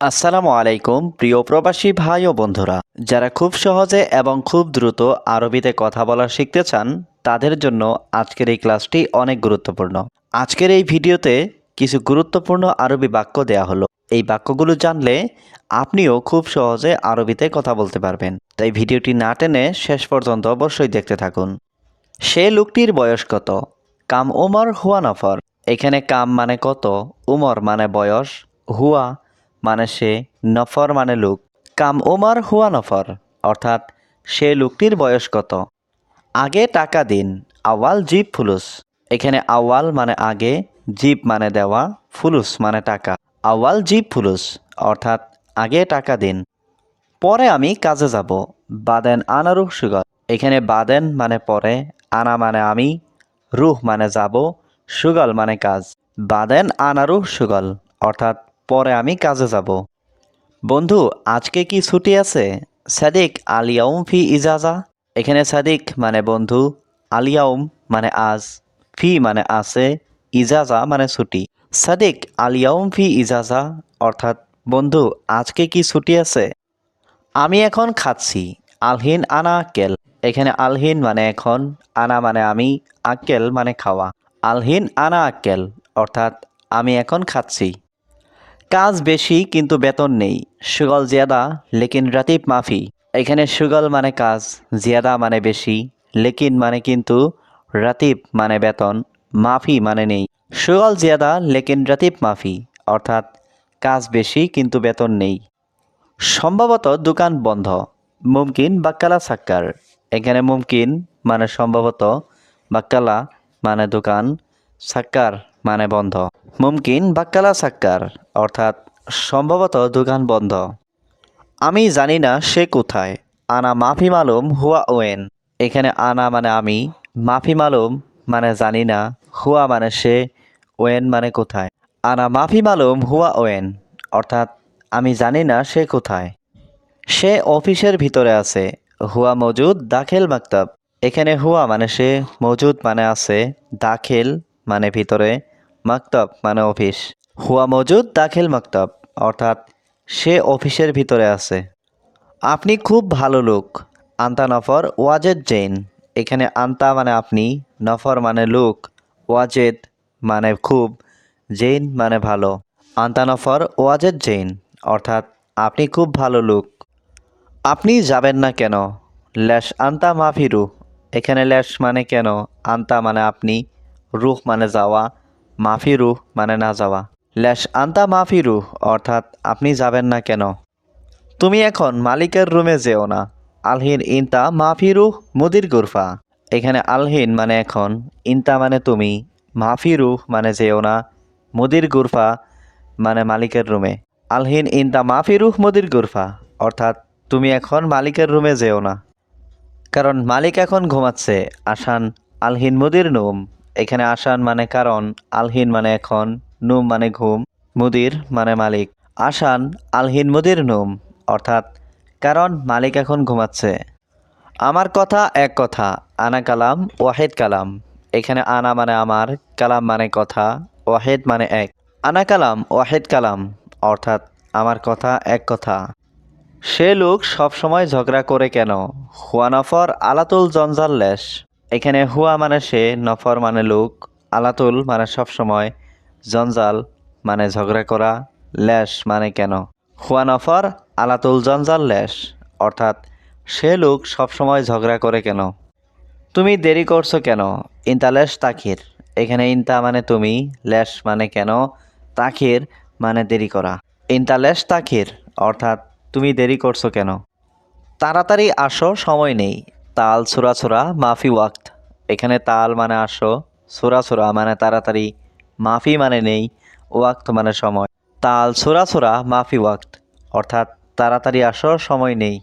আসসালামু আলাইকুম প্রিয় প্রবাসী ভাই ও বন্ধুরা, যারা খুব সহজে এবং খুব দ্রুত আরবিতে কথা বলা শিখতে চান তাদের জন্য আজকের এই ক্লাসটি অনেক গুরুত্বপূর্ণ। আজকের এই ভিডিওতে কিছু গুরুত্বপূর্ণ আরবি বাক্য দেয়া হলো। এই বাক্যগুলো জানলে আপনিও খুব সহজে আরবিতে কথা বলতে পারবেন। তাই ভিডিওটি না টেনে শেষ পর্যন্ত অবশ্যই দেখতে থাকুন। সে লোকটির বয়স কত? কাম উমর হুয়া নফর। এখানে কাম মানে কত, উমর মানে বয়স, হুয়া মানে সে, নফর মানে লোক। কাম উমর হুয়া নফর অর্থাৎ সে লোকটির বয়স কত। আগে টাকা দিন, আওয়াল জিব ফুলুস। এখানে আওয়াল মানে আগে, জিব মানে দেওয়া, ফুলুস মানে টাকা। আওয়াল জিব ফুলুস অর্থাৎ আগে টাকা দিন। পরে আমি কাজে যাব, বাদেন আনা রুহ সুগল। এখানে বাদেন মানে পরে, আনা মানে আমি, রুহ মানে যাব, সুগল মানে কাজ। বাদেন আনা রুহ সুগল অর্থাৎ পরে আমি কাজে যাব। বন্ধু, আজকে কি ছুটি আছে? সাদিক আলিয়াউম ফি ইজাজা। এখানে সাদিক মানে বন্ধু, আলিয়াউম মানে আজ, ফি মানে আছে, ইজাজা মানে ছুটি। সাদিক আলিয়াউম ফি ইজাজা অর্থাৎ বন্ধু, আজকে কি ছুটি আছে? আমি এখন খাচ্ছি, আলহিন আনা আক্কেল। এখানে আলহিন মানে এখন, আনা মানে আমি, আক্কেল মানে খাওয়া। আলহিন আনা আক্কেল অর্থাৎ আমি এখন খাচ্ছি। কাজ বেশি কিন্তু বেতন নেই, সুগল জিয়াদা লেকিন রাতিব মাফি। এখানে সুগল মানে কাজ, জিয়াদা মানে বেশি, লেকিন মানে কিন্তু, রাতিব মানে বেতন, মাফি মানে নেই। সুগল জিয়াদা লেকিন রাতিব মাফি অর্থাৎ কাজ বেশি কিন্তু বেতন নেই। সম্ভবত দোকান বন্ধ, মুমকিন বাক্কালা সাক্কার। এখানে মুমকিন মানে সম্ভবত, বাক্কালা মানে দোকান, সাক্কার মানে বন্ধ। মুমকিন বাক্কালা সাক্কার অর্থাৎ সম্ভবত দোকান বন্ধ। আমি জানি না সে কোথায়, আনা মাফি মালুম হুয়া ওয়েন। এখানে আনা মানে আমি, মাফি মালুম মানে জানি না, হুয়া মানে সে, ওয়েন মানে কোথায়। আনা মাফি মালুম হুয়া ওয়েন অর্থাৎ আমি জানি না সে কোথায়। সে অফিসের ভিতরে আছে, হুয়া মজুদ দাখিল মাকতাব। এখানে হুয়া মানে সে, মজুদ মানে আছে, দাখিল মানে ভিতরে, মাকতাব মানে অফিস। হুয়া মজুদ দাখিল মাকতাব অর্থাৎ সে অফিসের ভিতরে আছে। আপনি খুব ভালো লোক, আন্তা নফর ওয়াজেদ জৈন। এখানে আন্তা মানে আপনি, নফর মানে লোক, ওয়াজেদ মানে খুব, জৈন মানে ভালো। আন্তা নফর ওয়াজেদ জৈন অর্থাৎ আপনি খুব ভালো লোক। আপনি যাবেন না কেন? ল্যাশ আন্তা মাফি রুহ। এখানে ল্যাশ মানে কেন, আন্তা মানে আপনি, রুহ মানে যাওয়া, মাফি রুহ মানে না যাওয়া। ল্যাশ আন্তা মাফি রুহ অর্থাৎ আপনি যাবেন না কেন? তুমি এখন মালিকের রুমে যেও না, আলহিন ইনতা মাফি রুহ মুদির গুরফা। এখানে আলহিন মানে এখন, ইনতা মানে তুমি, মাফি রুহ মানে যেও না, মুদির গুরফা মানে মালিকের রুমে। আলহিন ইনতা মাফি রুহ মুদির গুরফা অর্থাৎ তুমি এখন মালিকের রুমে যেও না, কারণ মালিক এখন ঘুমাচ্ছে। আসান আলহিন মুদির নুম। এখানে আসান মানে কারণ, আলহিন মানে এখন, নুম মানে ঘুম, মুদির মানে মালিক। আসান আলহিন মুদির নুম অর্থাৎ কারণ মালিক এখন ঘুমাচ্ছে। আমার কথা এক কথা, আনা কালাম ওয়াহেদ কালাম। এখানে আনা মানে আমার, কালাম মানে কথা, ওয়াহেদ মানে এক। আনা কালাম ওয়াহেদ কালাম অর্থাৎ আমার কথা এক কথা। সে লোক সবসময় ঝগড়া করে কেন? হুয়া নফর আলাতুল জঞ্জাল লেশ। এখানে হুয়া মানে সে, নফর মানে লোক, আলাতুল মানে সবসময়, জঞ্জাল মানে ঝগড়া করা, লেশ মানে কেন। হুয়া নফর আলাতুল জঞ্জাল লেশ অর্থাৎ সে লোক সবসময় ঝগড়া করে কেন। তুমি দেরি করছো কেন? ইনতা লেশ তাখির। এখানে ইনতা মানে তুমি, লেশ মানে কেন, তাখির মানে দেরি করা। ইনতা লেশ তাখির অর্থাৎ তুমি দেরি করছো কেন। তাড়াতাড়ি আসো, সময় নেই, তাল ছোড়া ছোড়া মাফি ওয়াক্ত। এখানে তাল মানে আসো, ছোড়া ছোড়া মানে তাড়াতাড়ি, মাফি মানে নেই, ওয়াক্ত মানে সময়। তাল ছোড়া ছোড়া মাফি ওয়াক্ত অর্থাৎ তাড়াতাড়ি আসো, সময় নেই।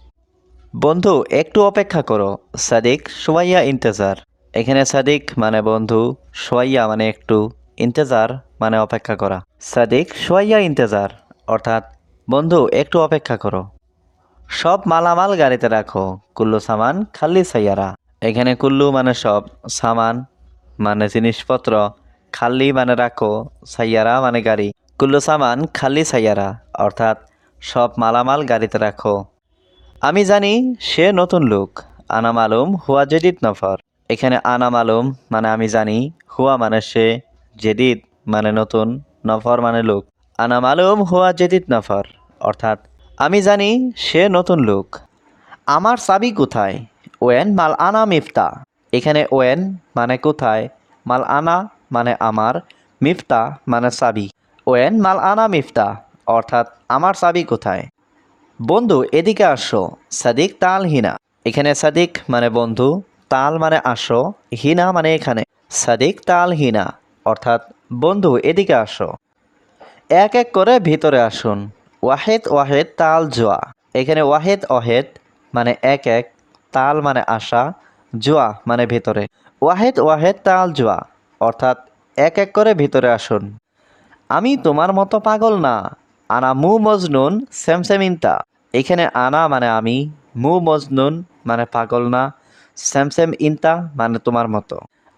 বন্ধু একটু অপেক্ষা করো, সাদিক সোয়াইয়া ইন্তেজার। এখানে সাদিক মানে বন্ধু, সোয়াইয়া মানে একটু, ইন্তেজার মানে অপেক্ষা করা। সাদিক সোয়াইয়া ইন্তেজার অর্থাৎ বন্ধু একটু অপেক্ষা করো। সব মালামাল গাড়িতে রাখো, কুল্লু সামান খালি সাইয়ারা। এখানে কুল্লু মানে সব, সামান মানে জিনিসপত্র, খালি মানে রাখো, সাইয়ারা মানে গাড়ি। কুল্লু সামান খালি সাইয়ারা অর্থাৎ সব মালামাল গাড়িতে রাখো। আমি জানি সে নতুন লোক। আনা মালুম হুয়া জেদিদ নফর। এখানে আনা মালুম মানে আমি জানি, হুয়া মানে সে, জেদিদ মানে নতুন, নফর মানে লোক। আনা মালুম হুয়া জেদিদ নফর, অর্থাৎ আমি জানি সে নতুন লোক। আমার চাবি কোথায়? ওয়েন মাল আনা মিফতা। এখানে ওয়েন মানে কোথায়, মাল আনা মানে আমার, মিফতা মানে চাবি। ওয়েন মাল আনা মিফতা, অর্থাৎ আমার চাবি কোথায়? বন্ধু এদিকে আসো। সাদিক তাল হিনা। এখানে সাদিক মানে বন্ধু, তাল মানে আসো, হিনা মানে এখানে। সাদিক তাল হিনা, অর্থাৎ বন্ধু এদিকে আসো। এক এক করে ভিতরে আসুন। ওয়াহেদ ওয়াহেদ তাল জোয়া। এখানে ওয়াহেদ ওয়াহেদ মানে এক এক, তাল মানে আসা, জোয়া মানে ভিতরে। ওয়াহেদ ওয়াহেদ তাল জোয়া, অর্থাৎ এক এক করে ভিতরে আসুন। আমি তোমার মতো পাগল না। আনা মু মজনুন স্যামস্যামিনতা। এখানে আনা মানে আমি, মু মজনুন মানে পাগল না, স্যামস্যাম ইনতা মানে তোমার মতো।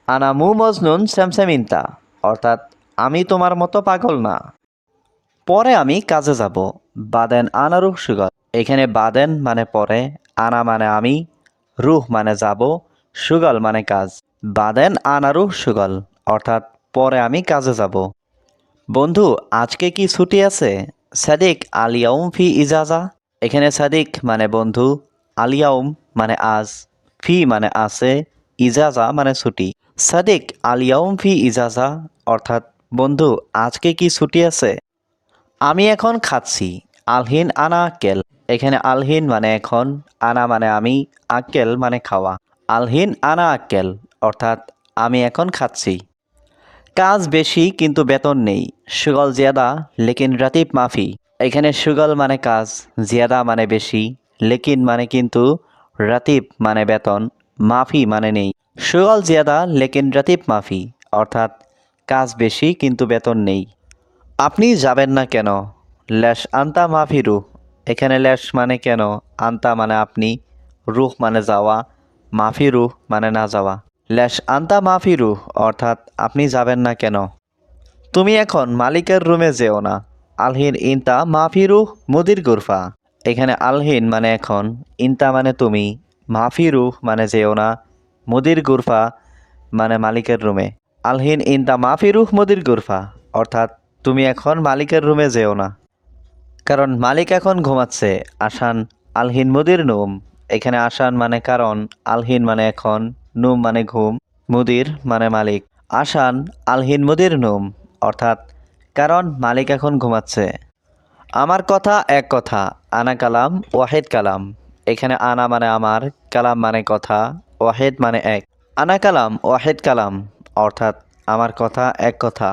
আনা মু মজনুন স্যামস্যাম ইনতা, অর্থাৎ আমি তোমার মতো পাগল না। পরে আমি কাজে যাব। বাদেন আনা রুহ সুগল। এখানে বাদেন মানে পরে, আনা মানে আমি, রুহ মানে যাব, সুগল মানে কাজ। বাদেন আনা রুহ সুগল, অর্থাৎ পরে আমি কাজে যাব। বন্ধু আজকে কি ছুটি আছে? সাদিক আলিয়াউম ফি ইজাজা। এখানে সাদিক মানে বন্ধু, আলিয়াউম মানে আজ, ফি মানে আছে, ইজাজা মানে ছুটি। সাদিক আলিয়াউম ফি ইজাজা, অর্থাৎ বন্ধু আজকে কি ছুটি আছে? আমি এখন খাচ্ছি। আলহিন আনা আক্কেল। এখানে আলহিন মানে এখন, আনা মানে আমি, আক্কেল মানে খাওয়া। আলহিন আনা আক্কেল, অর্থাৎ আমি এখন খাচ্ছি। কাজ বেশি কিন্তু বেতন নেই। সুগল জিয়াদা লেকিন রাতিব মাফি। এখানে সুগল মানে কাজ, জিয়াদা মানে বেশি, লেকিন মানে কিন্তু, রাতিব মানে বেতন, মাফি মানে নেই। সুগল জিয়াদা লেকিন রাতিব মাফি, অর্থাৎ কাজ বেশি কিন্তু বেতন নেই। আপনি যাবেন না কেন? ল্যাশ আন্তা মাফি রুহ। এখানে ল্যাশ মানে কেন, আন্তা মানে আপনি, রুহ মানে যাওয়া, মাফি রুহ মানে না যাওয়া। ল্যাশ আন্তা মাফি রুহ, অর্থাৎ আপনি যাবেন না কেন? তুমি এখন মালিকের রুমে যেও না। আলহিন ইনতা মাফি রুহ মুদির গুরফা। এখানে আলহিন মানে এখন, ইনতা মানে তুমি, মাফি রুহ মানে যেও না, মুদির গুরফা মানে মালিকের রুমে। আলহিন ইনতা মাফি রুহ মুদির গুরফা, অর্থাৎ তুমি এখন মালিকের রুমে যেও না, কারণ মালিক এখন ঘুমাচ্ছে। আসান আলহিন মুদির নুম। এখানে আসান মানে কারণ, আলহিন মানে এখন, নুম মানে ঘুম, মুদির মানে মালিক। আসান আলহিন মুদির নুম, অর্থাৎ কারণ মালিক এখন ঘুমাচ্ছে। আমার কথা এক কথা। আনা কালাম ওয়াহেদ কালাম। এখানে আনা মানে আমার, কালাম মানে কথা, ওয়াহেদ মানে এক। আনা কালাম ওয়াহেদ কালাম, অর্থাৎ আমার কথা এক কথা।